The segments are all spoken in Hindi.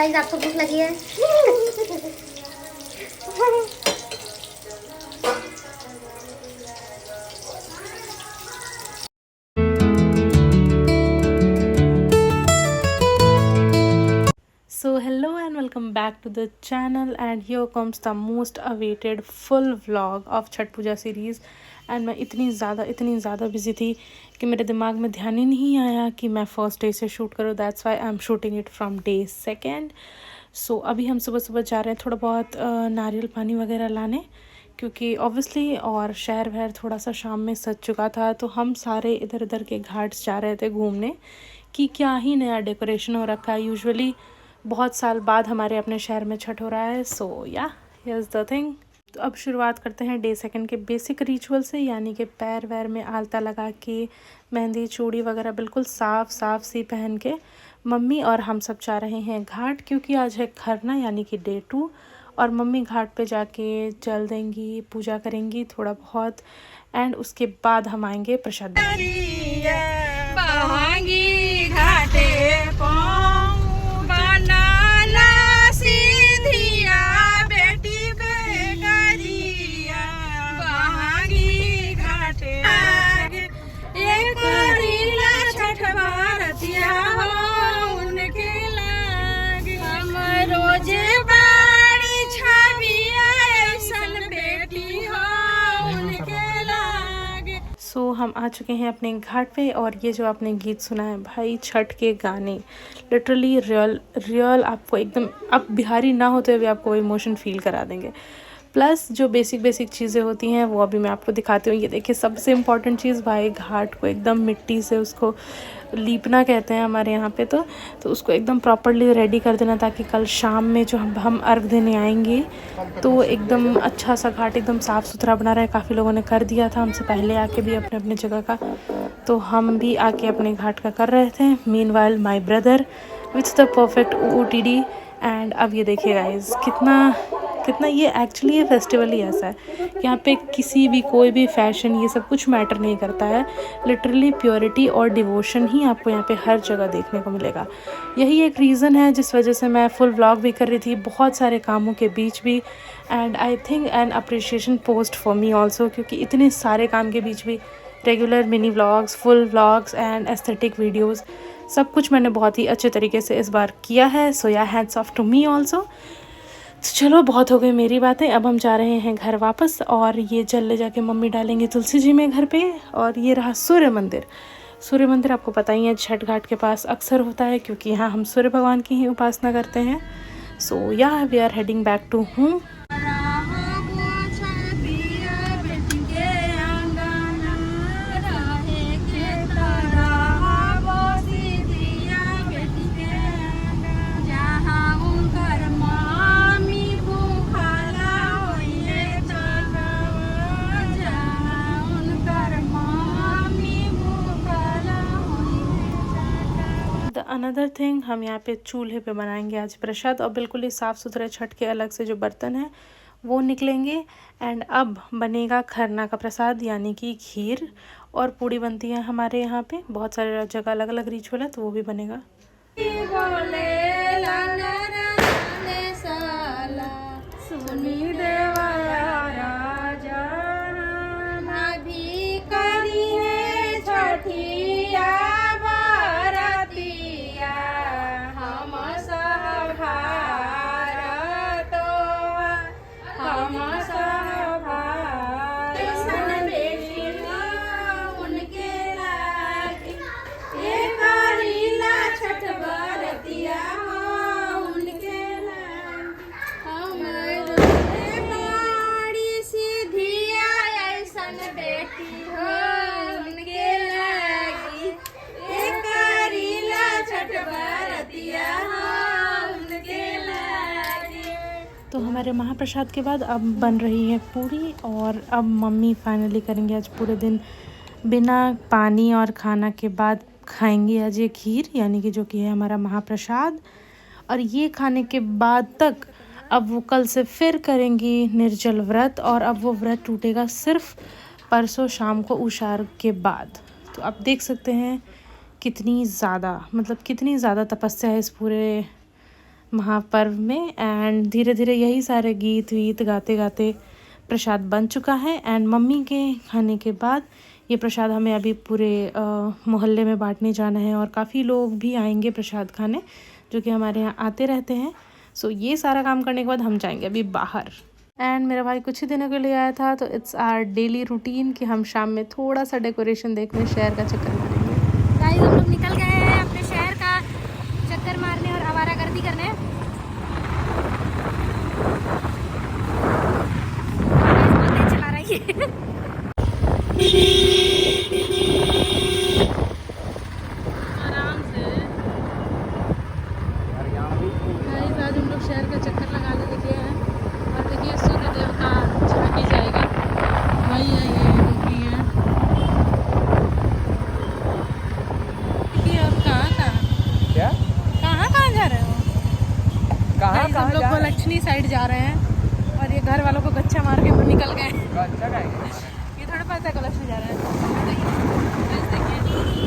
गाइस आपको भूख लगी है? So hello and welcome back to the channel, and here comes the most awaited full vlog of Chhath Puja series. And मैं इतनी ज़्यादा बिजी थी कि मेरे दिमाग में ध्यान ही नहीं आया कि मैं फ़र्स्ट डे से शूट करूँ। That's why I am shooting it from day second. So अभी हम सुबह जा रहे हैं थोड़ा बहुत नारियल पानी वगैरह लाने, क्योंकि ऑब्वियसली और शहर वहर थोड़ा सा शाम में सज चुका था, तो हम सारे इधर उधर के घाट्स जा रहे थे घूमने कि क्या ही नया डेकोरेशन हो रखा है। यूजुअली बहुत साल बाद हमारे अपने शहर में छठ हो रहा है। सो या हियर्स द थिंग। तो अब शुरुआत करते हैं डे सेकंड के बेसिक रिचुअल से, यानी कि पैर वैर में आलता लगा के मेहंदी चूड़ी वगैरह बिल्कुल साफ सी पहन के मम्मी और हम सब जा रहे हैं घाट, क्योंकि आज है खरना यानी कि डे 2। और मम्मी घाट पे जाके जल देंगी, पूजा करेंगी थोड़ा बहुत, एंड उसके बाद हम आएंगे प्रसाद। सो हम आ चुके हैं अपने घाट पे, और ये जो आपने गीत सुना है भाई, छठ के गाने लिटरली रियल आपको एकदम, आप बिहारी ना होते हुए आपको इमोशन फील करा देंगे। प्लस जो बेसिक चीज़ें होती हैं वो अभी मैं आपको दिखाती हूँ। ये देखिए सबसे इम्पॉर्टेंट चीज़ भाई, घाट को एकदम मिट्टी से उसको लीपना कहते हैं हमारे यहाँ पे, तो उसको एकदम प्रॉपरली रेडी कर देना, ताकि कल शाम में जो हम अर्घ देने आएंगे तो एकदम अच्छा सा घाट एकदम साफ़ सुथरा बना रहा है। काफ़ी लोगों ने कर दिया था हमसे पहले आके भी अपने जगह का, तो हम भी आके अपने घाट का कर रहे थे। Meanwhile my brother with the perfect OOTD। And अब ये देखिए गाइस, कितना ये एक्चुअली ये फेस्टिवल ही ऐसा है, यहाँ पे किसी भी कोई भी फैशन ये सब कुछ मैटर नहीं करता है। लिटरली प्योरिटी और डिवोशन ही आपको यहाँ पे हर जगह देखने को मिलेगा। यही एक रीज़न है जिस वजह से मैं फुल व्लॉग भी कर रही थी बहुत सारे कामों के बीच भी। And I think an appreciation post for me also, क्योंकि इतने सारे काम के बीच भी regular mini vlogs, full vlogs and aesthetic videos सब कुछ मैंने बहुत ही अच्छे तरीके से इस बार किया है। सो या hats off to me also. तो चलो बहुत हो गई मेरी बातें, अब हम जा रहे हैं घर वापस, और ये जल ले जाके मम्मी डालेंगे तुलसी जी में घर पे। और ये रहा सूर्य मंदिर आपको पता ही है छठ घाट के पास अक्सर होता है, क्योंकि यहाँ हम सूर्य भगवान की ही उपासना करते हैं। So yeah we are heading back to home. Another thing, हम यहाँ पे चूल्हे पे बनाएंगे आज प्रसाद, और बिल्कुल ही साफ़ सुथरे छठ के अलग से जो बर्तन हैं वो निकलेंगे। एंड अब बनेगा खरना का प्रसाद यानी कि खीर, और पूड़ी बनती है हमारे यहाँ पे, बहुत सारे जगह अलग अलग रिचुअल है तो वो भी बनेगा। तो हमारे महाप्रसाद के बाद अब बन रही है पूड़ी, और अब मम्मी फाइनली करेंगे आज पूरे दिन बिना पानी और खाना के बाद खाएंगे आज ये खीर, यानी कि जो कि है हमारा महाप्रसाद। और ये खाने के बाद तक अब वो कल से फिर करेंगी निर्जल व्रत, और अब वो व्रत टूटेगा सिर्फ परसों शाम को उषार के बाद। तो आप देख सकते हैं कितनी ज़्यादा तपस्या है इस पूरे महापर्व में। एंड धीरे धीरे यही सारे गीत वीत गाते गाते प्रसाद बन चुका है। एंड मम्मी के खाने के बाद ये प्रसाद हमें अभी पूरे मोहल्ले में बांटने जाना है, और काफ़ी लोग भी आएंगे प्रसाद खाने जो कि हमारे यहाँ आते रहते हैं। सो ये सारा काम करने के बाद हम जाएंगे अभी बाहर। एंड मेरा भाई कुछ ही दिनों के लिए आया था, तो इट्स आवर डेली रूटीन कि हम शाम में थोड़ा सा डेकोरेशन देखने शहर का चक्कर मारेंगे। गाइस हम लोग निकल गए हैं अपने शहर का चक्कर मारने और आवारागर्दी करने। चला रही है आराम से। गाइस आज हम लोग शहर का चक्कर लगाने निकले हैं, और देखिए सूर्यदेव का झांकी जाएगा। वही है ये डूबी है। देखिए अब क्या कहाँ जा रहे हो? गाइस हम लोग गोलक्षणी साइड जा रहे हैं, और ये घर वालों को गच्चा मार के वो निकल गए। ये थोड़ा पता है गोलक्षणी जा रहे हैं। देखिए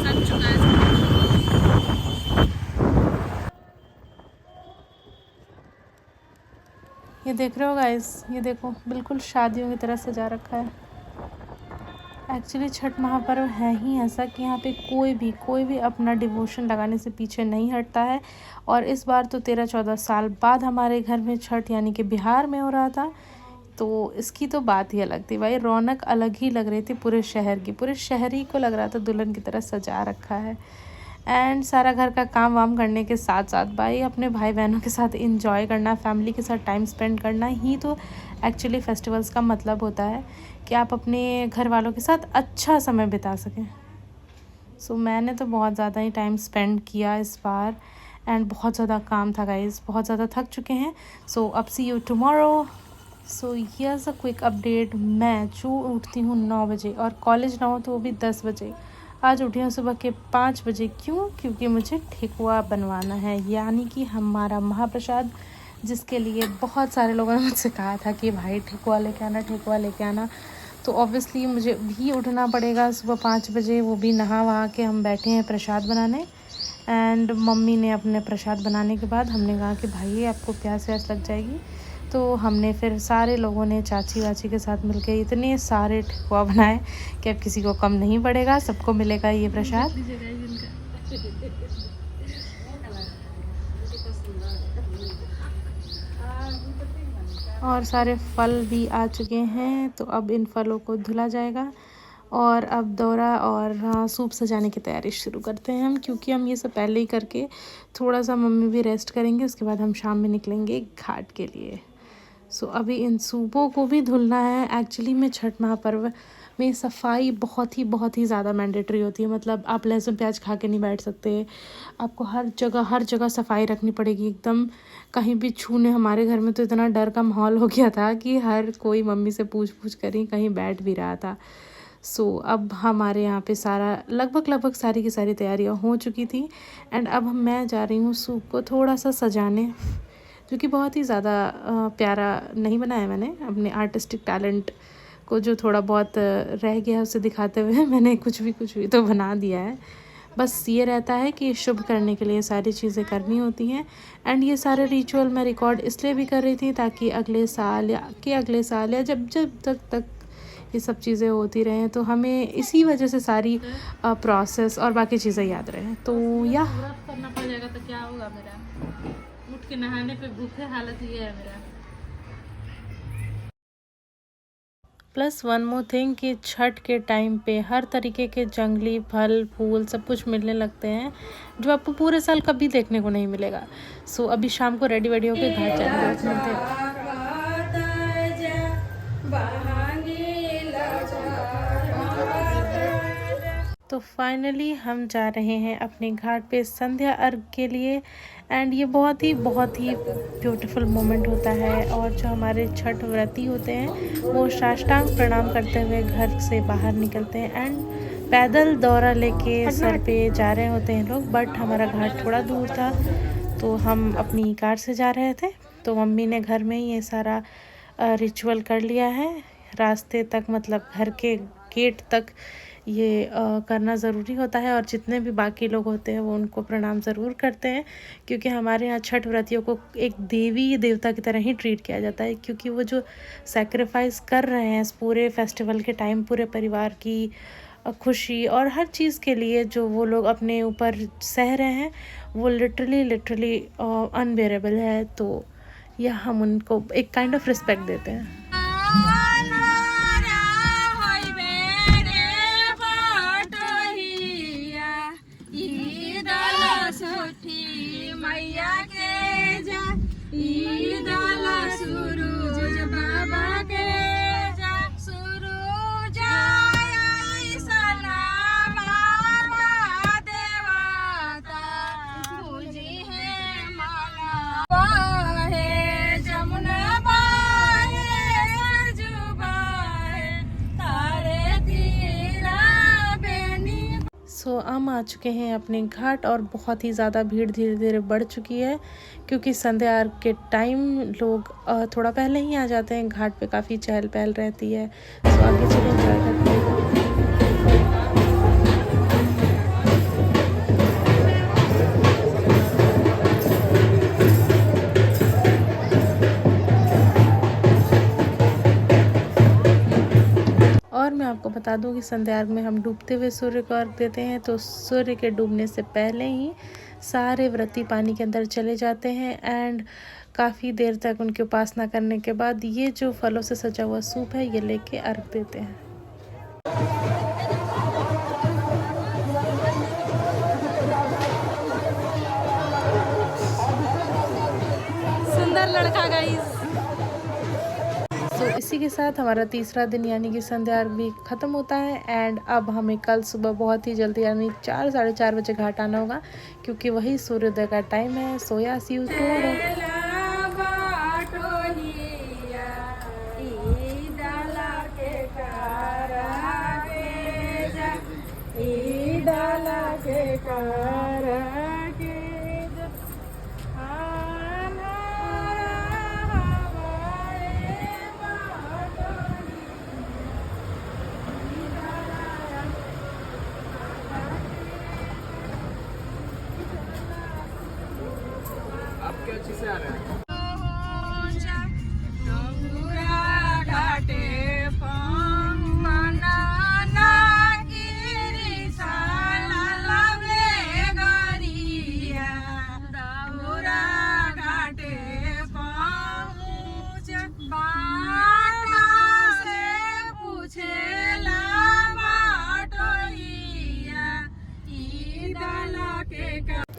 सन चुका है। ये देख रहे हो गाइस, ये देखो बिल्कुल शादियों की तरह सजा रखा है। एक्चुअली छठ महापर्व है ही ऐसा कि यहाँ पे कोई भी अपना डिवोशन लगाने से पीछे नहीं हटता है। और इस बार तो 13-14 साल बाद हमारे घर में छठ यानी कि बिहार में हो रहा था, तो इसकी तो बात ही अलग थी भाई। रौनक अलग ही लग रही थी पूरे शहर की, पूरे शहर ही को लग रहा था दुल्हन की तरह सजा रखा है। एंड सारा घर का काम वाम करने के साथ साथ भाई अपने भाई बहनों के साथ इंजॉय करना, फैमिली के साथ टाइम स्पेंड करना ही तो एक्चुअली फेस्टिवल्स का मतलब होता है, कि आप अपने घर वालों के साथ अच्छा समय बिता सकें। सो मैंने तो बहुत ज़्यादा ही टाइम स्पेंड किया इस बार, एंड बहुत ज़्यादा काम था गाइस, बहुत ज़्यादा थक चुके हैं। सो अब see you tomorrow. So here's a quick update. मैं जो उठती हूँ 9 बजे, और कॉलेज ना हो तो वो भी 10 बजे। आज उठी हूँ सुबह के 5 बजे। क्यों? क्योंकि मुझे ठेकुआ बनवाना है, यानी कि हमारा महाप्रसाद, जिसके लिए बहुत सारे लोगों ने मुझसे कहा था कि भाई ठेकुआ लेके आना, ठेकुआ लेके आना। तो ऑब्वियसली मुझे भी उठना पड़ेगा सुबह 5 बजे, वो भी नहा वहा के हम बैठे हैं प्रसाद बनाने। एंड मम्मी ने अपने प्रसाद बनाने के बाद हमने कहा कि भाई आपको प्यास व्यास लग जाएगी, तो हमने फिर सारे लोगों ने चाची वाची के साथ मिलके इतने सारे ठेकुआ बनाए कि अब किसी को कम नहीं पड़ेगा, सबको मिलेगा ये प्रसाद। और सारे फल भी आ चुके हैं, तो अब इन फलों को धुला जाएगा, और अब दौरा और सूप सजाने की तैयारी शुरू करते हैं हम, क्योंकि हम ये सब पहले ही करके थोड़ा सा मम्मी भी रेस्ट करेंगे, उसके बाद हम शाम में निकलेंगे घाट के लिए। सो अभी इन सूपों को भी धुलना है। एक्चुअली में छठ महापर्व में सफाई बहुत ही ज़्यादा मैंडेटरी होती है। मतलब आप लहसुन प्याज खा के नहीं बैठ सकते, आपको हर जगह सफाई रखनी पड़ेगी एकदम। कहीं भी छूने, हमारे घर में तो इतना डर का माहौल हो गया था कि हर कोई मम्मी से पूछ कर ही कहीं बैठ भी रहा था। सो अब हमारे यहाँ पे सारा लगभग सारी की सारी तैयारियाँ हो चुकी थी, एंड अब मैं जा रही हूँ सूप को थोड़ा सा सजाने, जो कि बहुत ही ज़्यादा प्यारा नहीं बनाया मैंने। अपने आर्टिस्टिक टैलेंट को जो थोड़ा बहुत रह गया उसे दिखाते हुए मैंने कुछ भी तो बना दिया है। बस ये रहता है कि शुभ करने के लिए सारी चीज़ें करनी होती हैं, एंड ये सारे रिचुअल मैं रिकॉर्ड इसलिए भी कर रही थी ताकि अगले साल या जब तक ये सब चीज़ें होती रहें, तो हमें इसी वजह से सारी प्रोसेस और बाकी चीज़ें याद रहें। तो या करना पड़ जाएगा तो क्या होगा, मेरा उठ के नहाने पे भूखे हालत ये है मेरा। प्लस वन मोर थिंग कि छठ के टाइम पे हर तरीके के जंगली फल फूल सब कुछ मिलने लगते हैं, जो आपको पूरे साल कभी देखने को नहीं मिलेगा। सो अभी शाम को रेडी वेडी होके घाट जाने हैं। तो फाइनली हम जा रहे हैं अपने घाट पे संध्या अर्घ के लिए, एंड ये बहुत ही ब्यूटीफुल मोमेंट होता है। और जो हमारे छठ व्रती होते हैं वो साष्टांग प्रणाम करते हुए घर से बाहर निकलते हैं, एंड पैदल दौरा लेके सर पे जा रहे होते हैं लोग। बट हमारा घाट थोड़ा दूर था, तो हम अपनी कार से जा रहे थे, तो मम्मी ने घर में ही ये सारा रिचुअल कर लिया है रास्ते तक, मतलब घर के गेट तक ये करना ज़रूरी होता है। और जितने भी बाकी लोग होते हैं वो उनको प्रणाम ज़रूर करते हैं, क्योंकि हमारे यहाँ छठ व्रतियों को एक देवी देवता की तरह ही ट्रीट किया जाता है, क्योंकि वो जो सैक्रिफाइस कर रहे हैं इस पूरे फेस्टिवल के टाइम पूरे परिवार की खुशी और हर चीज़ के लिए, जो वो लोग अपने ऊपर सह रहे हैं वो लिटरली अनबेरेबल है। तो यह हम उनको एक काइंड ऑफ रिस्पेक्ट देते हैं। हम आ चुके हैं अपने घाट और बहुत ही ज़्यादा भीड़ धीरे धीरे बढ़ चुकी है, क्योंकि संध्या अर्घ के टाइम लोग थोड़ा पहले ही आ जाते हैं। घाट पे काफ़ी चहल पहल रहती है। सो आगे चले जाएगा। और मैं आपको बता दूं कि संध्या अर्घ में हम डूबते हुए सूर्य को अर्घ देते हैं। तो सूर्य के डूबने से पहले ही सारे व्रती पानी के अंदर चले जाते हैं एंड काफ़ी देर तक उनकी उपासना करने के बाद ये जो फलों से सजा हुआ सूप है ये लेके अर्घ देते हैं। सुंदर लड़का गाइस। तो इसी के साथ हमारा तीसरा दिन यानी कि संध्या अर्घ भी ख़त्म होता है एंड अब हमें कल सुबह बहुत ही जल्दी यानी 4 साढ़े 4 बजे घाट आना होगा, क्योंकि वही सूर्योदय का टाइम है। सोया सी यू टुमारो। आपके अच्छे से आ रहे हैं।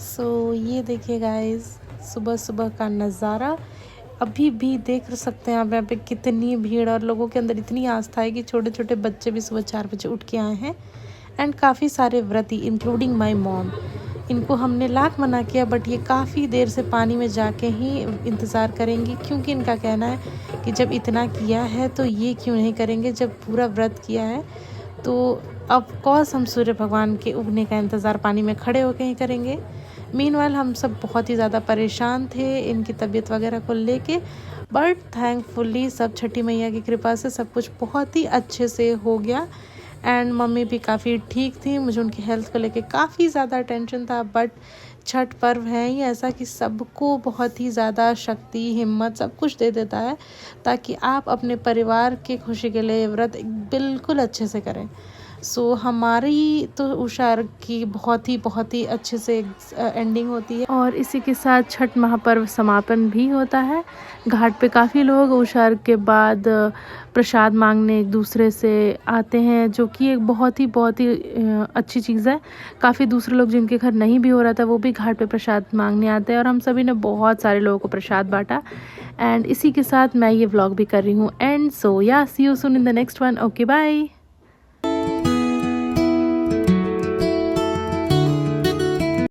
सो ये देखिए गाइस, सुबह सुबह का नज़ारा अभी भी देख सकते हैं आप यहाँ पे कितनी भीड़ और लोगों के अंदर इतनी आस्था है कि छोटे छोटे बच्चे भी सुबह 4 बजे उठ के आए हैं एंड काफ़ी सारे व्रती इंक्लूडिंग माय मॉम। इनको हमने लाख मना किया बट ये काफ़ी देर से पानी में जाके ही इंतज़ार करेंगी, क्योंकि इनका कहना है कि जब इतना किया है तो ये क्यों नहीं करेंगे, जब पूरा व्रत किया है तो ऑफ कोर्स हम सूर्य भगवान के उगने का इंतज़ार पानी में खड़े होकर ही करेंगे। मीनवाइल हम सब बहुत ही ज़्यादा परेशान थे इनकी तबीयत वगैरह को लेके, बट थैंकफुली सब छठी मैया की कृपा से सब कुछ बहुत ही अच्छे से हो गया एंड मम्मी भी काफ़ी ठीक थी। मुझे उनकी हेल्थ को लेके काफ़ी ज़्यादा टेंशन था, बट छठ पर्व है ही ऐसा कि सबको बहुत ही ज़्यादा शक्ति हिम्मत सब कुछ दे देता है, ताकि आप अपने परिवार की खुशी के लिए व्रत बिल्कुल अच्छे से करें। सो हमारी तो उषा अर्घ की बहुत ही अच्छे से एंडिंग होती है और इसी के साथ छठ महापर्व समापन भी होता है। घाट पे काफ़ी लोग उषा अर्घ के बाद प्रसाद मांगने एक दूसरे से आते हैं, जो कि एक बहुत ही अच्छी चीज़ है। काफ़ी दूसरे लोग जिनके घर नहीं भी हो रहा था वो भी घाट पे प्रसाद मांगने आते हैं और हम सभी ने बहुत सारे लोगों को प्रसाद बांटा। एंड इसी के साथ मैं ये व्लॉग भी कर रही हूँ and so yeah see you soon in the next one. Okay bye.